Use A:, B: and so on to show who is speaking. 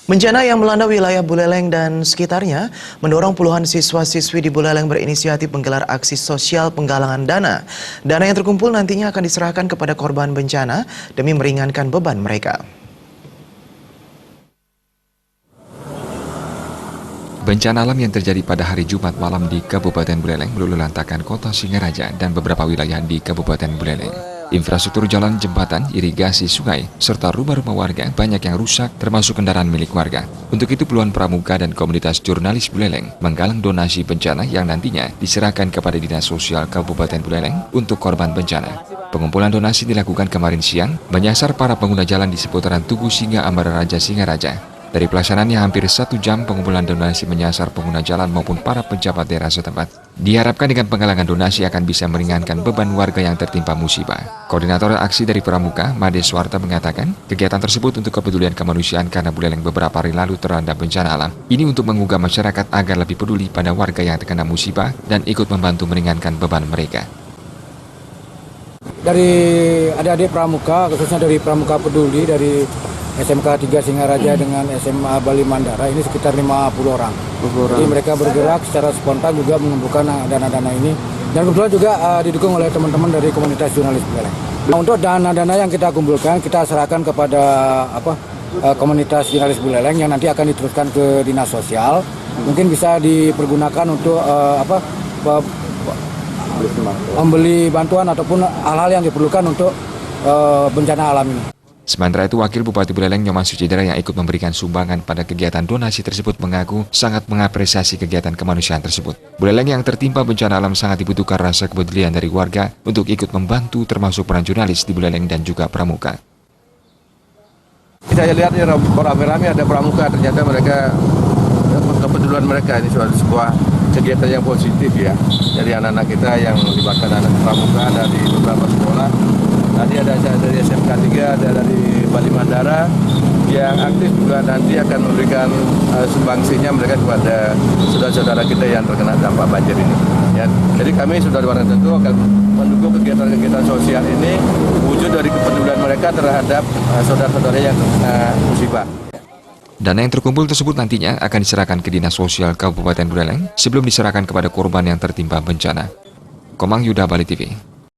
A: Bencana yang melanda wilayah Buleleng dan sekitarnya mendorong puluhan siswa-siswi di Buleleng berinisiatif menggelar aksi sosial penggalangan dana. Dana yang terkumpul nantinya akan diserahkan kepada korban bencana demi meringankan beban mereka.
B: Bencana alam yang terjadi pada hari Jumat malam di Kabupaten Buleleng meluluhlantakkan kota Singaraja dan beberapa wilayah di Kabupaten Buleleng. Infrastruktur jalan, jembatan, irigasi sungai, serta rumah-rumah warga banyak yang rusak termasuk kendaraan milik warga. Untuk itu puluhan pramuka dan komunitas jurnalis Buleleng menggalang donasi bencana yang nantinya diserahkan kepada Dinas Sosial Kabupaten Buleleng untuk korban bencana. Pengumpulan donasi dilakukan kemarin siang menyasar para pengguna jalan di seputaran Tugu Singa Ambara Raja Singaraja. Dari pelaksanaannya hampir 1 jam pengumpulan donasi menyasar pengguna jalan maupun para pejabat daerah setempat. Diharapkan dengan penggalangan donasi akan bisa meringankan beban warga yang tertimpa musibah. Koordinator aksi dari Pramuka, Made Swarta mengatakan, kegiatan tersebut untuk kepedulian kemanusiaan karena Buleleng beberapa hari lalu terendam bencana alam. Ini untuk menggugah masyarakat agar lebih peduli pada warga yang terkena musibah dan ikut membantu meringankan beban mereka.
C: Dari adik-adik Pramuka, khususnya dari Pramuka Peduli, dari SMK 3 Singaraja dengan SMA Bali Mandara, ini sekitar 50 orang. Jadi mereka bergerak secara spontan juga mengumpulkan dana-dana ini. Dan kebetulan juga didukung oleh teman-teman dari komunitas jurnalis Buleleng. Nah, untuk dana-dana yang kita kumpulkan, kita serahkan kepada komunitas jurnalis Buleleng yang nanti akan diteruskan ke Dinas Sosial. Mungkin bisa dipergunakan untuk membeli bantuan ataupun hal-hal yang diperlukan untuk bencana alam ini.
B: Sementara itu, Wakil Bupati Buleleng Nyoman Sucidera yang ikut memberikan sumbangan pada kegiatan donasi tersebut mengaku sangat mengapresiasi kegiatan kemanusiaan tersebut. Buleleng yang tertimpa bencana alam sangat dibutuhkan rasa kepedulian dari warga untuk ikut membantu termasuk peran jurnalis di Buleleng dan juga Pramuka.
D: Saya lihat ya rame-rame ada Pramuka, ternyata mereka kepedulian mereka ini sebuah kegiatan yang positif ya. Dari anak-anak kita yang melibatkan anak Pramuka ada di beberapa sekolah. Tadi ada dari SMK 3, ada dari Bali Mandara yang aktif juga nanti akan memberikan sumbangsinya mereka kepada saudara-saudara kita yang terkena dampak banjir ini. Ya, jadi kami sudah warga tentu akan mendukung kegiatan-kegiatan sosial ini wujud dari kepedulian mereka terhadap saudara-saudara yang terkena musibah.
B: Dana yang terkumpul tersebut nantinya akan diserahkan ke Dinas Sosial Kabupaten Buleleng sebelum diserahkan kepada korban yang tertimpa bencana. Komang Yuda, Bali TV.